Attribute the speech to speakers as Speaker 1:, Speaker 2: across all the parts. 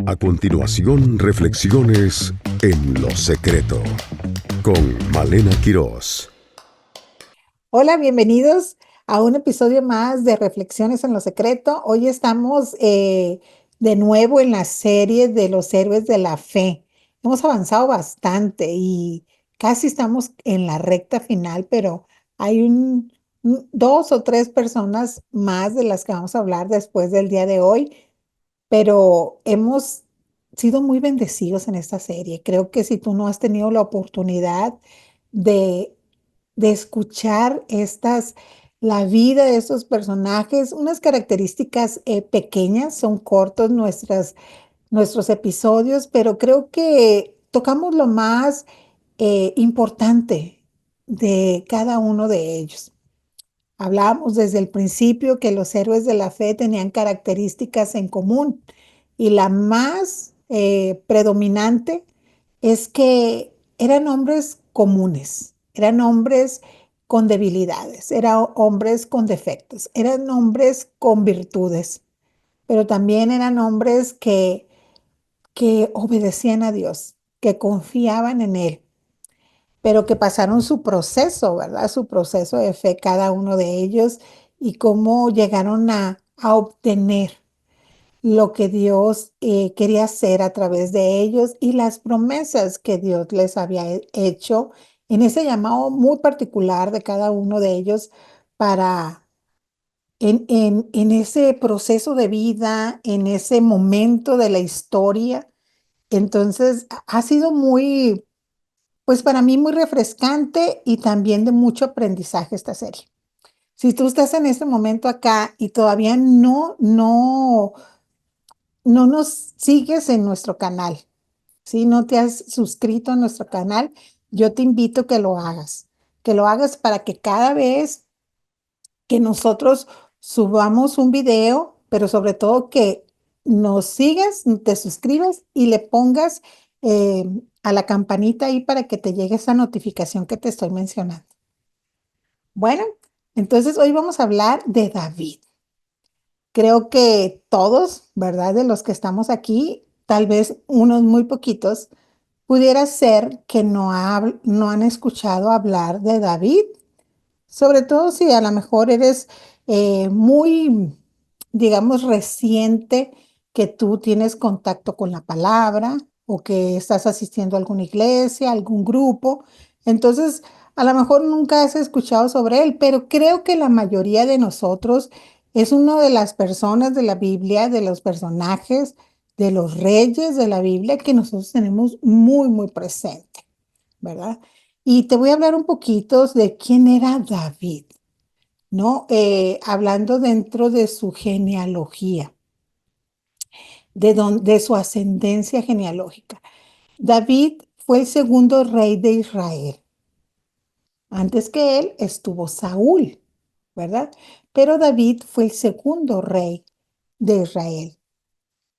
Speaker 1: A continuación, reflexiones en lo secreto con Malena Quirós.
Speaker 2: Hola, bienvenidos a un episodio más de Reflexiones en lo Secreto. Hoy estamos de nuevo en la serie de los héroes de la fe. Hemos avanzado bastante y casi estamos en la recta final, pero hay dos o tres personas más de las que vamos a hablar después del día de hoy, pero hemos sido muy bendecidos en esta serie. Creo que si tú no has tenido la oportunidad de escuchar la vida de estos personajes, unas características pequeñas, son cortos nuestros episodios, pero creo que tocamos lo más importante de cada uno de ellos. Hablamos desde el principio que los héroes de la fe tenían características en común y la más predominante es que eran hombres comunes, eran hombres con debilidades, eran hombres con defectos, eran hombres con virtudes, pero también eran hombres que obedecían a Dios, que confiaban en Él, pero que pasaron su proceso, ¿verdad? Su proceso de fe cada uno de ellos y cómo llegaron a obtener lo que Dios quería hacer a través de ellos y las promesas que Dios les había hecho en ese llamado muy particular de cada uno de ellos para en ese proceso de vida, en ese momento de la historia. Entonces, ha sido muy, pues para mí muy refrescante y también de mucho aprendizaje esta serie. Si tú estás en este momento acá y todavía no nos sigues en nuestro canal, si no te has suscrito a nuestro canal, yo te invito a que lo hagas para que cada vez que nosotros subamos un video, pero sobre todo que nos sigas, te suscribas y le pongas eh, a la campanita ahí para que te llegue esa notificación que te estoy mencionando. Bueno, entonces hoy vamos a hablar de David. Creo que todos, ¿verdad? De los que estamos aquí, tal vez unos muy poquitos, pudiera ser que no han escuchado hablar de David, sobre todo si a lo mejor eres muy, digamos, reciente, que tú tienes contacto con la palabra o que estás asistiendo a alguna iglesia, algún grupo. Entonces, a lo mejor nunca has escuchado sobre él, pero creo que la mayoría de nosotros es una de las personas de la Biblia, de los personajes, de los reyes de la Biblia que nosotros tenemos muy, muy presente, ¿verdad? Y te voy a hablar un poquito de quién era David, ¿no? Hablando dentro de su genealogía, de su ascendencia genealógica. David fue el segundo rey de Israel. Antes que él estuvo Saúl, ¿verdad? Pero David fue el segundo rey de Israel.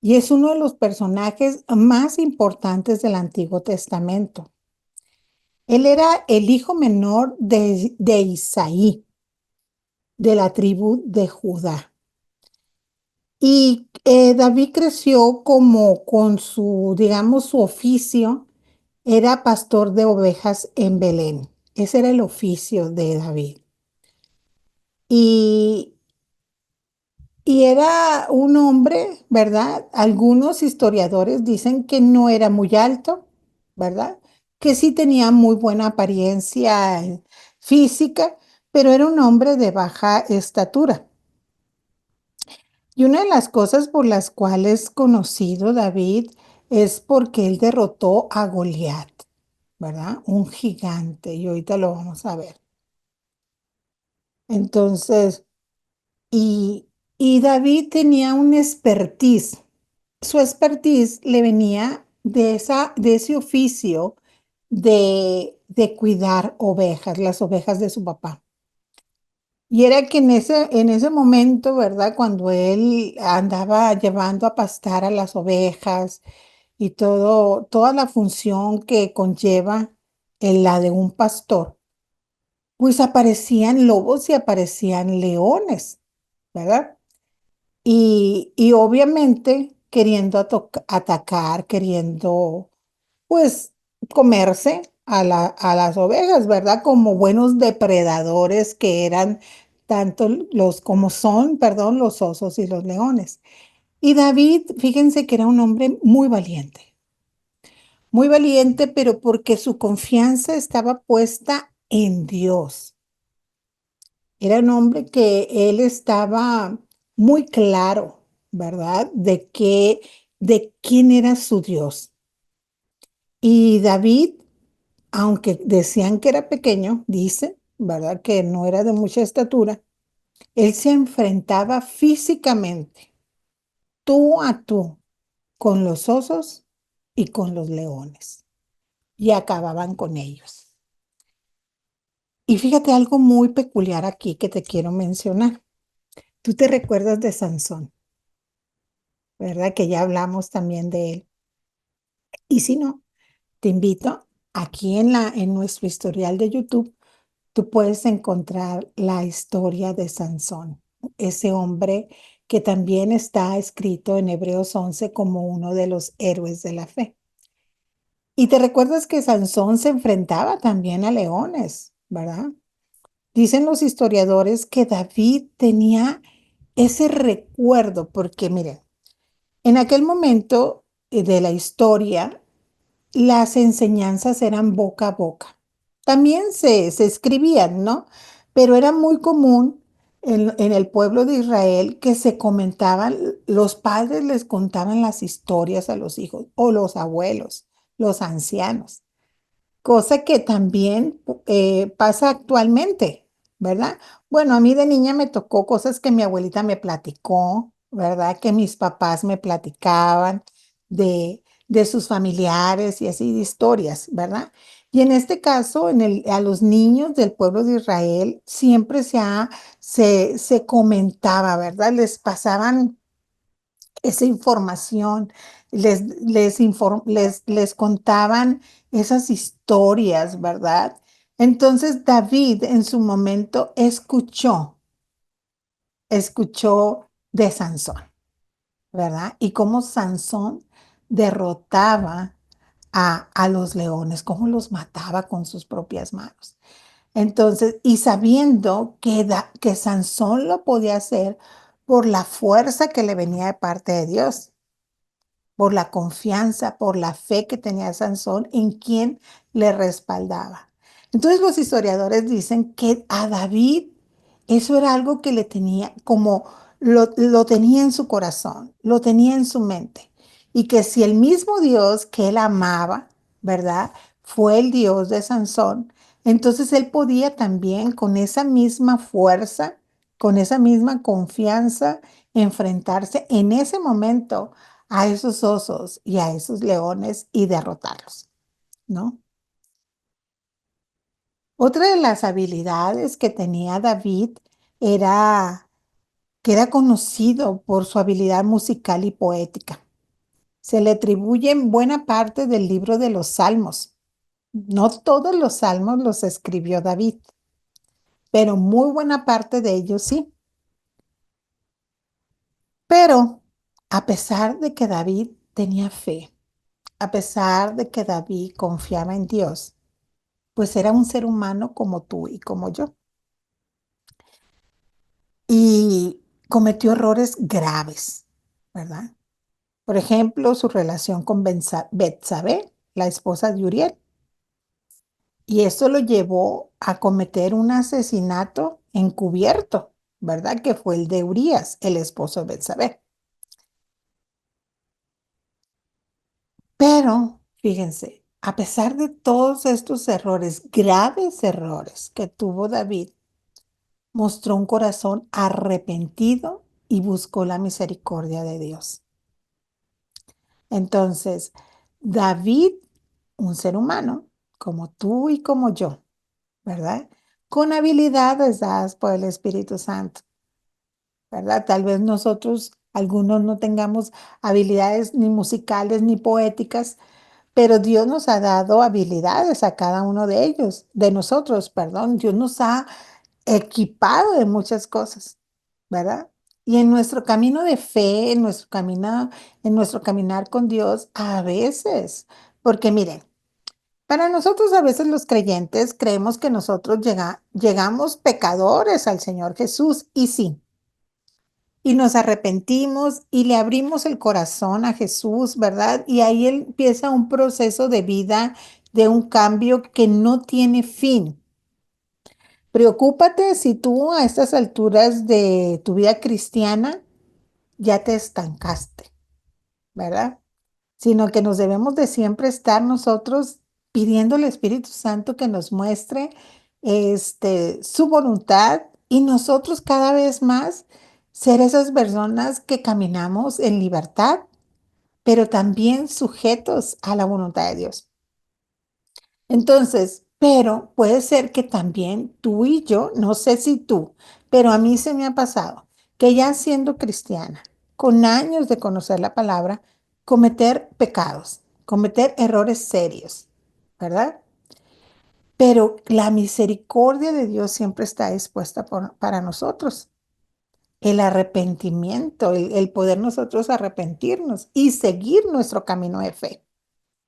Speaker 2: Y es uno de los personajes más importantes del Antiguo Testamento. Él era el hijo menor de Isaí, de la tribu de Judá. Y David creció como con su, digamos, su oficio, era pastor de ovejas en Belén. Ese era el oficio de David. Y, y era un hombre, ¿verdad? Algunos historiadores dicen que no era muy alto, ¿verdad? Que sí tenía muy buena apariencia física, pero era un hombre de baja estatura. Y una de las cosas por las cuales conocido David es porque él derrotó a Goliat, ¿verdad? Un gigante, y ahorita lo vamos a ver. Entonces, y, y David tenía un expertise. Su expertise le venía de ese oficio de cuidar ovejas, las ovejas de su papá. Y era que en ese momento, ¿verdad? Cuando él andaba llevando a pastar a las ovejas y toda la función que conlleva en la de un pastor, pues aparecían lobos y aparecían leones, ¿verdad? Y obviamente queriendo atacar, queriendo, pues, comerse a las ovejas, ¿verdad? Como buenos depredadores que eran tanto los como son, perdón, los osos y los leones. Y David, fíjense que era un hombre muy valiente, pero porque su confianza estaba puesta en Dios. Era un hombre que él estaba muy claro, ¿verdad? De quién era su Dios. Y David, aunque decían que era pequeño, dice, ¿verdad? Que no era de mucha estatura, él se enfrentaba físicamente, tú a tú, con los osos y con los leones, y acababan con ellos. Y fíjate algo muy peculiar aquí que te quiero mencionar. Tú te recuerdas de Sansón, ¿verdad? Que ya hablamos también de él. Y si no, te invito aquí en nuestro historial de YouTube, tú puedes encontrar la historia de Sansón, ese hombre que también está escrito en Hebreos 11 como uno de los héroes de la fe. Y te recuerdas que Sansón se enfrentaba también a leones, ¿verdad? Dicen los historiadores que David tenía ese recuerdo, porque miren, en aquel momento de la historia, las enseñanzas eran boca a boca. También se escribían, ¿no? Pero era muy común en el pueblo de Israel que se comentaban, los padres les contaban las historias a los hijos o los abuelos, los ancianos, cosa que también pasa actualmente, ¿verdad? Bueno, a mí de niña me tocó cosas que mi abuelita me platicó, ¿verdad? Que mis papás me platicaban de sus familiares y así de historias, ¿verdad? Y en este caso, a los niños del pueblo de Israel siempre se comentaba, ¿verdad? Les pasaban esa información, les contaban esas historias, ¿verdad? Entonces David en su momento escuchó de Sansón, ¿verdad? Y cómo Sansón derrotaba a los leones, cómo los mataba con sus propias manos. Entonces, y sabiendo que Sansón lo podía hacer por la fuerza que le venía de parte de Dios, por la confianza, por la fe que tenía Sansón en quien le respaldaba. Entonces los historiadores dicen que a David eso era algo que le tenía, como lo tenía en su corazón, lo tenía en su mente. Y que si el mismo Dios que él amaba, ¿verdad? Fue el Dios de Sansón, entonces él podía también con esa misma fuerza, con esa misma confianza, enfrentarse en ese momento a esos osos y a esos leones y derrotarlos, ¿no? Otra de las habilidades que tenía David era que era conocido por su habilidad musical y poética. Se le atribuyen buena parte del libro de los Salmos. No todos los salmos los escribió David, pero muy buena parte de ellos sí. Pero a pesar de que David tenía fe, a pesar de que David confiaba en Dios, pues era un ser humano como tú y como yo. Y cometió errores graves, ¿verdad? Por ejemplo, su relación con Betsabé, la esposa de Uriel. Y eso lo llevó a cometer un asesinato encubierto, ¿verdad? Que fue el de Urías, el esposo de Betsabé. Pero, fíjense, a pesar de todos estos errores, graves errores que tuvo David, mostró un corazón arrepentido y buscó la misericordia de Dios. Entonces, David, un ser humano, como tú y como yo, ¿verdad? Con habilidades dadas por el Espíritu Santo, ¿verdad? Tal vez nosotros, algunos no tengamos habilidades ni musicales ni poéticas, pero Dios nos ha dado habilidades a cada uno de ellos, de nosotros, perdón. Dios nos ha equipado de muchas cosas, ¿verdad? Y en nuestro camino de fe, en nuestro caminar con Dios, a veces, porque miren, para nosotros a veces los creyentes creemos que nosotros llegamos pecadores al Señor Jesús y sí, y nos arrepentimos y le abrimos el corazón a Jesús, ¿verdad? Y ahí empieza un proceso de vida, de un cambio que no tiene fin. Preocúpate si tú a estas alturas de tu vida cristiana ya te estancaste, ¿verdad? Sino que nos debemos de siempre estar nosotros pidiendo al Espíritu Santo que nos muestre su voluntad y nosotros cada vez más ser esas personas que caminamos en libertad, pero también sujetos a la voluntad de Dios. Entonces, pero puede ser que también tú y yo, no sé si tú, pero a mí se me ha pasado que ya siendo cristiana, con años de conocer la palabra, cometer pecados, cometer errores serios, ¿verdad? Pero la misericordia de Dios siempre está dispuesta para nosotros. El arrepentimiento, el poder nosotros arrepentirnos y seguir nuestro camino de fe.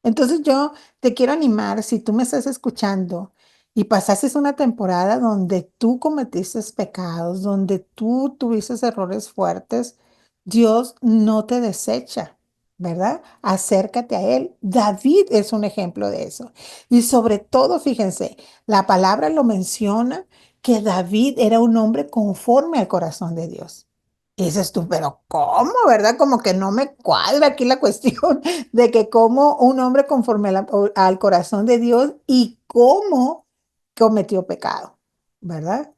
Speaker 2: Entonces yo te quiero animar, si tú me estás escuchando y pasaste una temporada donde tú cometiste pecados, donde tú tuviste errores fuertes, Dios no te desecha, ¿verdad? Acércate a Él. David es un ejemplo de eso. Y sobre todo, fíjense, la palabra lo menciona que David era un hombre conforme al corazón de Dios. Y dices tú, pero ¿cómo, verdad? Como que no me cuadra aquí la cuestión de que como un hombre conforme al corazón de Dios y cómo cometió pecado, ¿verdad?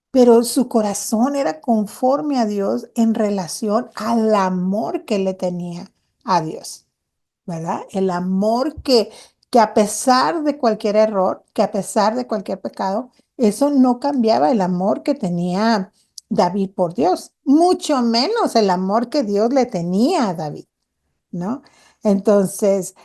Speaker 2: Pero su corazón era conforme a Dios en relación al amor que le tenía a Dios, ¿verdad? El amor que a pesar de cualquier error, que a pesar de cualquier pecado, eso no cambiaba el amor que tenía David por Dios, mucho menos el amor que Dios le tenía a David, ¿no? Entonces,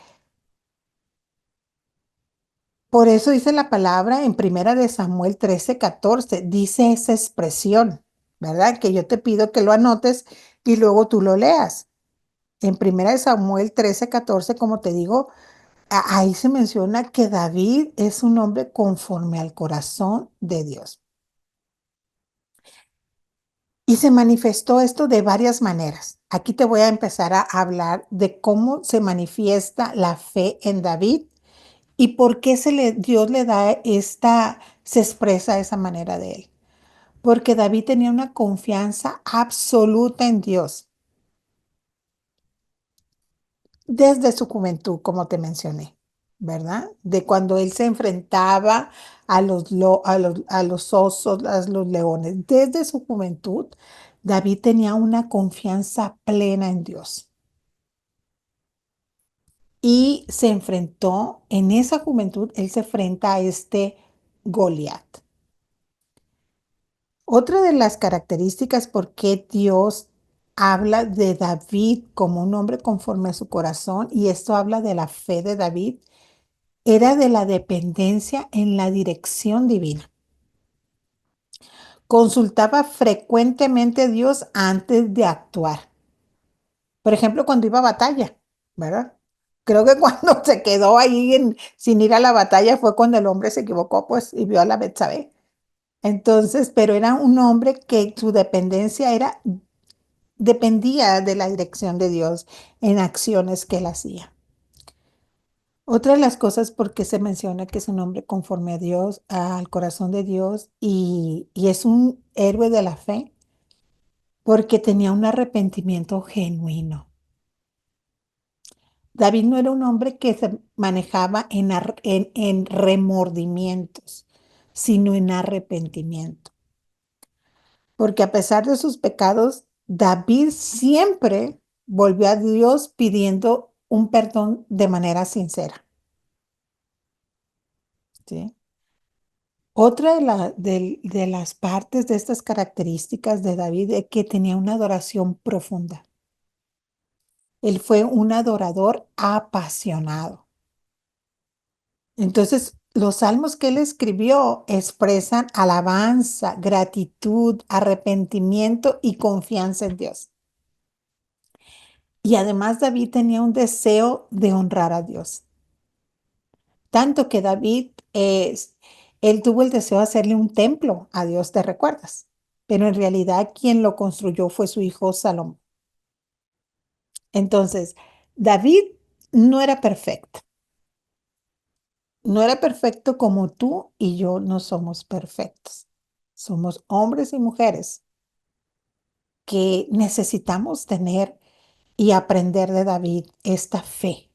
Speaker 2: por eso dice la palabra en Primera de Samuel 13:14, dice esa expresión, ¿verdad? Que yo te pido que lo anotes y luego tú lo leas. En Primera de Samuel 13:14, como te digo, ahí se menciona que David es un hombre conforme al corazón de Dios. Y se manifestó esto de varias maneras. Aquí te voy a empezar a hablar de cómo se manifiesta la fe en David y por qué Dios le da se expresa de esa manera de él. Porque David tenía una confianza absoluta en Dios desde su juventud, como te mencioné, ¿verdad? De cuando él se enfrentaba a los osos, a los leones. Desde su juventud, David tenía una confianza plena en Dios y se enfrentó, en esa juventud, él se enfrenta a este Goliat. Otra de las características por qué Dios habla de David como un hombre conforme a su corazón, y esto habla de la fe de David, era de la dependencia en la dirección divina. Consultaba frecuentemente a Dios antes de actuar. Por ejemplo, cuando iba a batalla, ¿verdad? Creo que cuando se quedó ahí sin ir a la batalla fue cuando el hombre se equivocó, pues, y vio a la Betsabé. Entonces, pero era un hombre que su dependencia dependía de la dirección de Dios en acciones que él hacía. Otra de las cosas por qué se menciona que es un hombre conforme a Dios, al corazón de Dios, y es un héroe de la fe, porque tenía un arrepentimiento genuino. David no era un hombre que se manejaba en remordimientos, sino en arrepentimiento. Porque a pesar de sus pecados, David siempre volvió a Dios pidiendo un perdón de manera sincera. ¿Sí? Otra de las partes de estas características de David es que tenía una adoración profunda. Él fue un adorador apasionado. Entonces, Los salmos que él escribió expresan alabanza, gratitud, arrepentimiento y confianza en Dios. Y además David tenía un deseo de honrar a Dios. Tanto que David, él tuvo el deseo de hacerle un templo a Dios, ¿te recuerdas? Pero en realidad quien lo construyó fue su hijo Salomón. Entonces, David no era perfecto. No era perfecto como tú y yo no somos perfectos. Somos hombres y mujeres que necesitamos tener y aprender de David esta fe,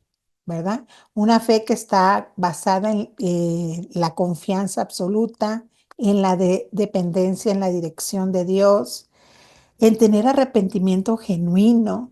Speaker 2: ¿verdad? Una fe que está basada en la confianza absoluta, en la dependencia, en la dirección de Dios, en tener arrepentimiento genuino,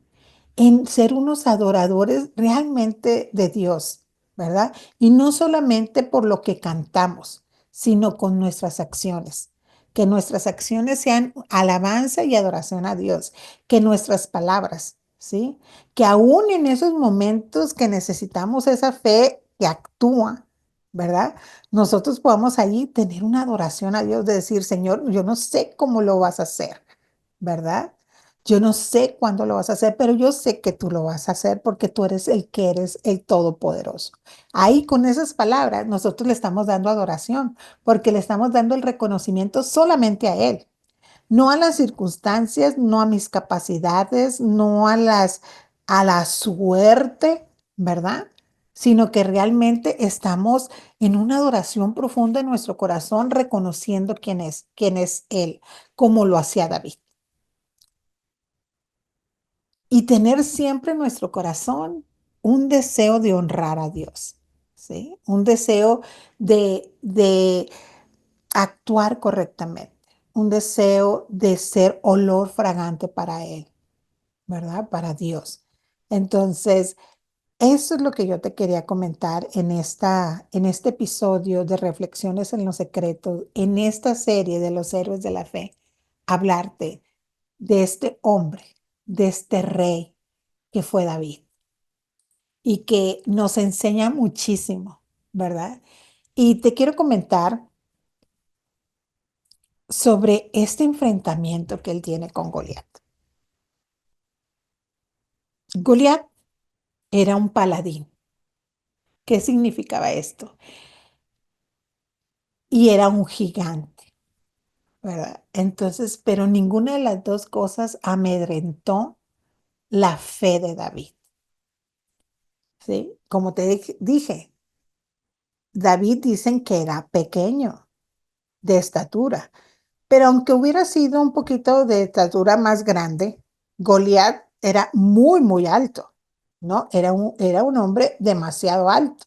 Speaker 2: en ser unos adoradores realmente de Dios, ¿verdad? Y no solamente por lo que cantamos, sino con nuestras acciones. Que nuestras acciones sean alabanza y adoración a Dios, que nuestras palabras, ¿sí? Que aún en esos momentos que necesitamos esa fe que actúa, ¿verdad? Nosotros podamos ahí tener una adoración a Dios, de decir, Señor, yo no sé cómo lo vas a hacer, ¿verdad? Yo no sé cuándo lo vas a hacer, pero yo sé que tú lo vas a hacer porque tú eres el que eres el Todopoderoso. Ahí con esas palabras nosotros le estamos dando adoración porque le estamos dando el reconocimiento solamente a Él, no a las circunstancias, no a mis capacidades, no a la suerte, ¿verdad? Sino que realmente estamos en una adoración profunda en nuestro corazón, reconociendo quién es Él, como lo hacía David. Y tener siempre en nuestro corazón un deseo de honrar a Dios, ¿sí? Un deseo de actuar correctamente, un deseo de ser olor fragante para Él, ¿verdad? Para Dios. Entonces, eso es lo que yo te quería comentar en este episodio de Reflexiones en los Secretos, en esta serie de los héroes de la fe, hablarte de este hombre, de este rey que fue David y que nos enseña muchísimo, ¿verdad? Y te quiero comentar sobre este enfrentamiento que él tiene con Goliat. Goliat era un paladín. ¿Qué significaba esto? Y era un gigante, ¿verdad? Entonces, pero ninguna de las dos cosas amedrentó la fe de David, ¿sí? Como te dije, David dicen que era pequeño de estatura. Pero aunque hubiera sido un poquito de estatura más grande, Goliat era muy, muy alto, ¿no? Era un hombre demasiado alto,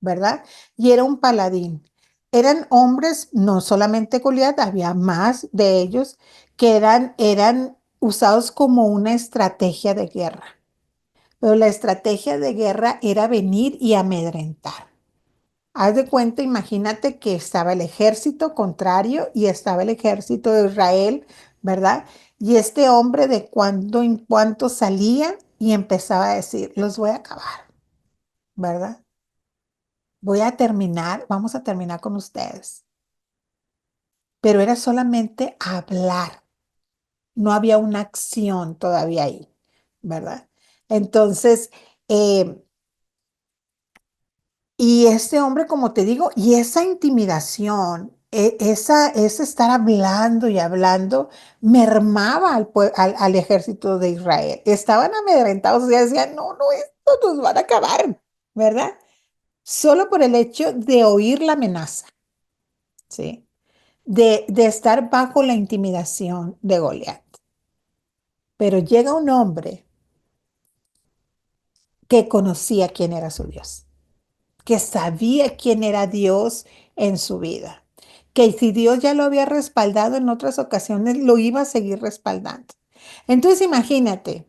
Speaker 2: ¿verdad? Y era un paladín. Eran hombres, no solamente Goliat, había más de ellos que eran usados como una estrategia de guerra. Pero la estrategia de guerra era venir y amedrentar. Haz de cuenta, imagínate que estaba el ejército contrario y estaba el ejército de Israel, ¿verdad? Y este hombre de cuando en cuanto salía y empezaba a decir, los voy a acabar, ¿verdad? Voy a terminar, vamos a terminar con ustedes. Pero era solamente hablar, no había una acción todavía ahí, ¿verdad? Entonces, eh, y este hombre, como te digo, y esa intimidación, ese estar hablando y hablando, mermaba al ejército de Israel. Estaban amedrentados y decían, no, no, esto nos van a acabar, ¿verdad? Solo por el hecho de oír la amenaza, ¿sí? De estar bajo la intimidación de Goliat. Pero llega un hombre que conocía quién era su Dios, que sabía quién era Dios en su vida, que si Dios ya lo había respaldado en otras ocasiones, lo iba a seguir respaldando. Entonces imagínate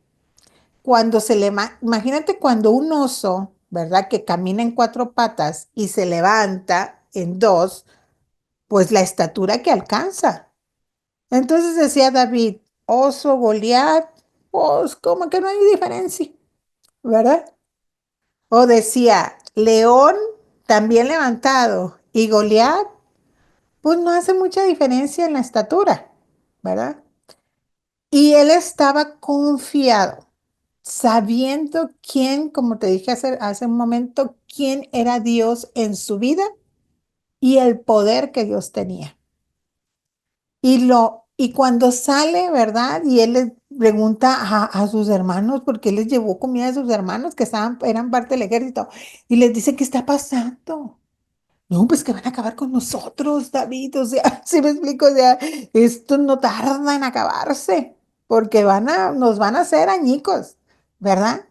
Speaker 2: cuando un oso, ¿verdad? Que camina en cuatro patas y se levanta en dos, pues la estatura que alcanza. Entonces decía David, oso, Goliat, pues como que no hay diferencia, ¿verdad? O decía, león también levantado Y Goliat, pues no hace mucha diferencia en la estatura, ¿verdad? Y él estaba confiado, sabiendo quién, como te dije hace un momento, quién era Dios en su vida y el poder que Dios tenía. Y cuando sale, ¿verdad? Y él les pregunta a sus hermanos, porque él les llevó comida a sus hermanos que eran parte del ejército, y les dice, ¿qué está pasando? No, pues que van a acabar con nosotros, David. O sea, si me explico, o sea, esto no tarda en acabarse, porque nos van a hacer añicos, ¿verdad?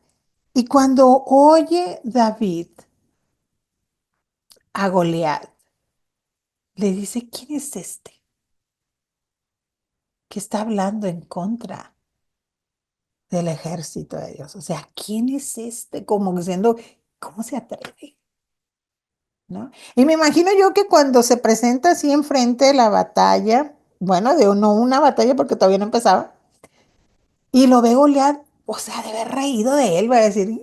Speaker 2: Y cuando oye David a Goliat, le dice, ¿quién es este que está hablando en contra del ejército de Dios? O sea, ¿quién es este? Como diciendo, ¿cómo se atreve? ¿No? Y me imagino yo que cuando se presenta así enfrente de la batalla, bueno, no una batalla porque todavía no empezaba, y lo ve Goliat, o sea, de haber reído de él, va a decir,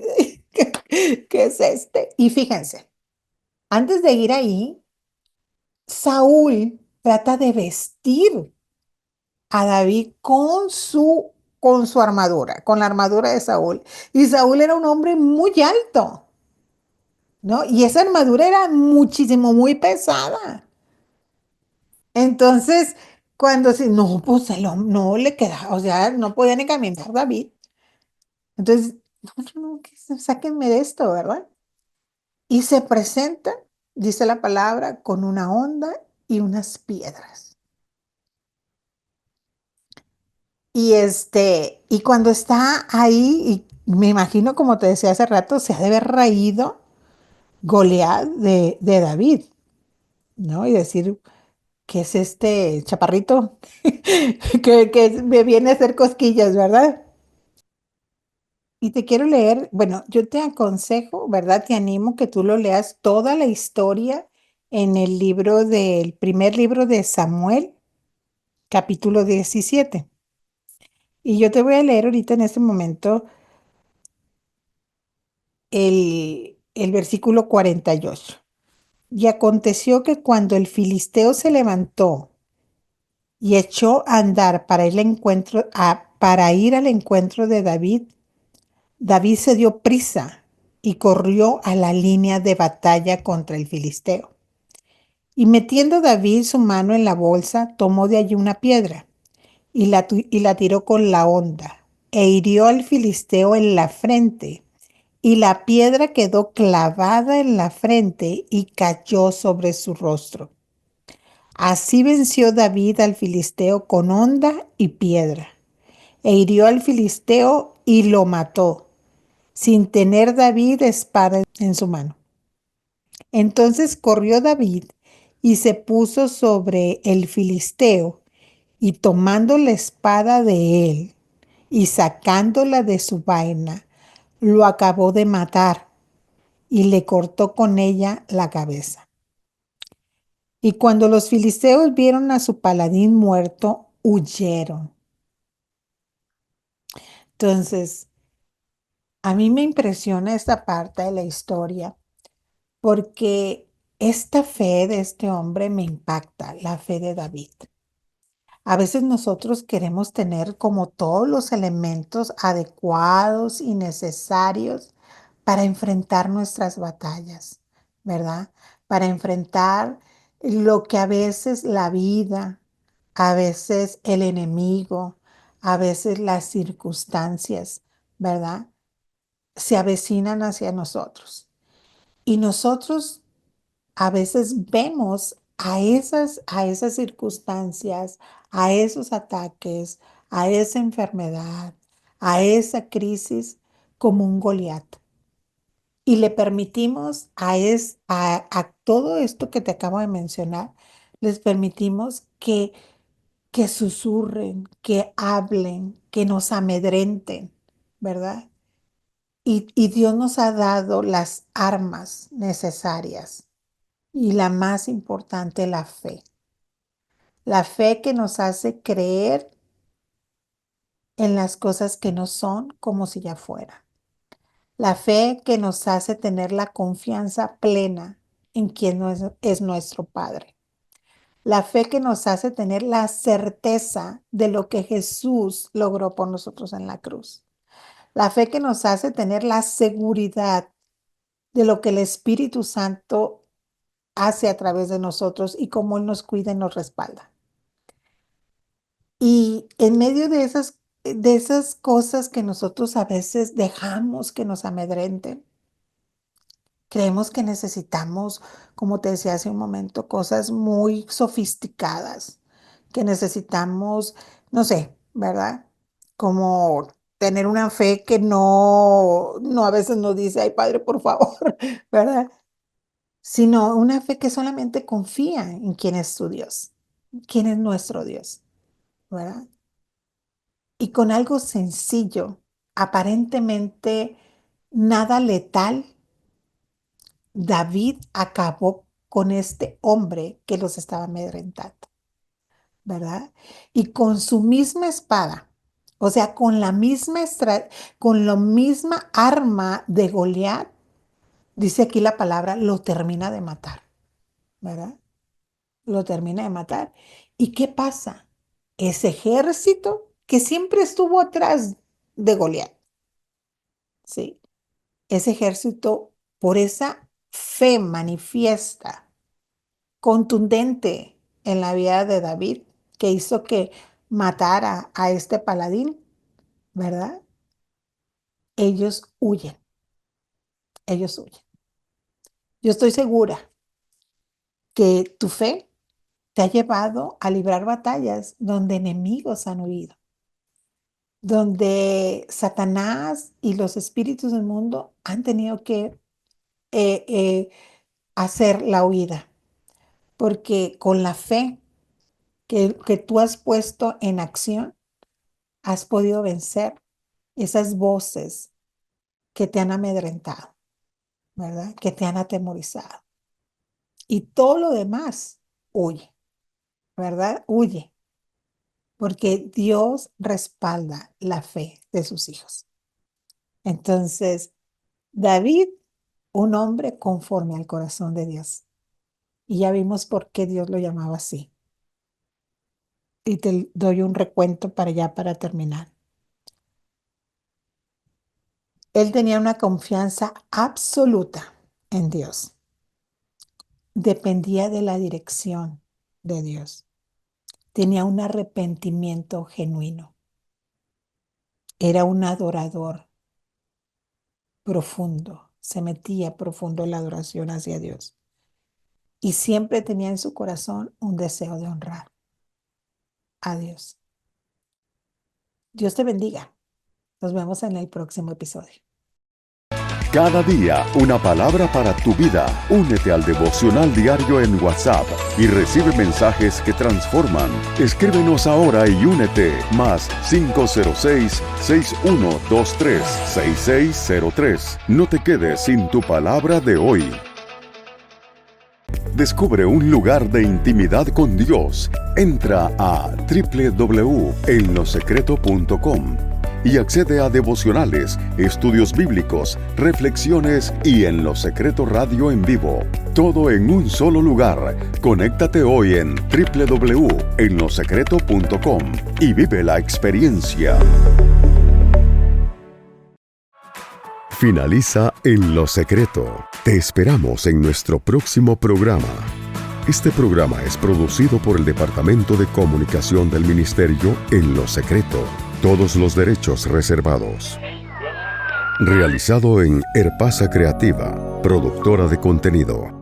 Speaker 2: ¿qué es este? Y fíjense, antes de ir ahí, Saúl trata de vestir a David con su armadura, con la armadura de Saúl. Y Saúl era un hombre muy alto, ¿no? Y esa armadura era muchísimo, muy pesada. Entonces, cuando si no, pues no le quedaba, o sea, no podía ni caminar David. Entonces, no, sáquenme de esto, ¿verdad? Y se presenta, dice la palabra, con una onda y unas piedras. Y cuando está ahí, y me imagino, como te decía hace rato, se ha de haber reído Goliat de David, ¿no? Y decir, ¿qué es este chaparrito que me viene a hacer cosquillas, ¿verdad? Y te quiero leer, bueno, yo te aconsejo, ¿verdad? Te animo que tú lo leas toda la historia en el primer libro de Samuel, capítulo 17. Y yo te voy a leer ahorita en este momento el versículo 48. Y aconteció que cuando el filisteo se levantó y echó a andar para ir al encuentro de David, David se dio prisa y corrió a la línea de batalla contra el filisteo. Y metiendo David su mano en la bolsa, tomó de allí una piedra y la tiró con la honda, e hirió al filisteo en la frente, y la piedra quedó clavada en la frente y cayó sobre su rostro. Así venció David al filisteo con honda y piedra, e hirió al filisteo y lo mató, sin tener David espada en su mano. Entonces corrió David y se puso sobre el filisteo, y tomando la espada de él y sacándola de su vaina, lo acabó de matar y le cortó con ella la cabeza. Y cuando los filisteos vieron a su paladín muerto, huyeron. Entonces, a mí me impresiona esta parte de la historia porque esta fe de este hombre me impacta, la fe de David. A veces nosotros queremos tener como todos los elementos adecuados y necesarios para enfrentar nuestras batallas, ¿verdad? Para enfrentar lo que a veces la vida, a veces el enemigo, a veces las circunstancias, ¿verdad? Se avecinan hacia nosotros. Y nosotros a veces vemos a esas circunstancias, a esos ataques, a esa enfermedad, a esa crisis como un Goliat. Y le permitimos a todo esto que te acabo de mencionar, les permitimos que susurren, que hablen, que nos amedrenten, ¿verdad? Y Dios nos ha dado las armas necesarias y la más importante, la fe. La fe que nos hace creer en las cosas que no son como si ya fueran. La fe que nos hace tener la confianza plena en quien es nuestro Padre. La fe que nos hace tener la certeza de lo que Jesús logró por nosotros en la cruz. La fe que nos hace tener la seguridad de lo que el Espíritu Santo hace a través de nosotros y cómo Él nos cuida y nos respalda. Y en medio de esas cosas que nosotros a veces dejamos que nos amedrenten, creemos que necesitamos, como te decía hace un momento, cosas muy sofisticadas, que necesitamos, no sé, ¿verdad? Como tener una fe que no a veces nos dice, ay, Padre, por favor, ¿verdad? Sino una fe que solamente confía en quién es tu Dios, quién es nuestro Dios, ¿verdad? Y con algo sencillo, aparentemente nada letal, David acabó con este hombre que los estaba amedrentando, ¿verdad? Y con su misma espada, o sea, con la misma arma de Goliat, dice aquí la palabra, lo termina de matar, ¿verdad? Lo termina de matar. ¿Y qué pasa? Ese ejército que siempre estuvo atrás de Goliat, ¿sí? Ese ejército, por esa fe manifiesta, contundente en la vida de David, que hizo que matara a este paladín, ¿verdad? Ellos huyen, ellos huyen. Yo estoy segura que tu fe te ha llevado a librar batallas donde enemigos han huido, donde Satanás y los espíritus del mundo han tenido que eh, eh, hacer la huida, porque con la fe que tú has puesto en acción, has podido vencer esas voces que te han amedrentado, ¿verdad? Que te han atemorizado. Y todo lo demás huye, ¿verdad? Huye, porque Dios respalda la fe de sus hijos. Entonces, David, un hombre conforme al corazón de Dios. Y ya vimos por qué Dios lo llamaba así. Y te doy un recuento para terminar. Él tenía una confianza absoluta en Dios. Dependía de la dirección de Dios. Tenía un arrepentimiento genuino. Era un adorador profundo. Se metía profundo en la adoración hacia Dios. Y siempre tenía en su corazón un deseo de honrar a Dios. Dios te bendiga. Nos vemos en el próximo episodio.
Speaker 1: Cada día una palabra para tu vida. Únete al devocional diario en WhatsApp y recibe mensajes que transforman. Escríbenos ahora y únete. Más 506-6123-6603. No te quedes sin tu palabra de hoy. Descubre un lugar de intimidad con Dios. Entra a www.enlosecreto.com y accede a devocionales, estudios bíblicos, reflexiones y En Lo Secreto Radio en vivo. Todo en un solo lugar. Conéctate hoy en www.enlosecreto.com y vive la experiencia. Finaliza En Lo Secreto. Te esperamos en nuestro próximo programa. Este programa es producido por el Departamento de Comunicación del Ministerio En Lo Secreto. Todos los derechos reservados. Realizado en Herpasa Creativa, productora de contenido.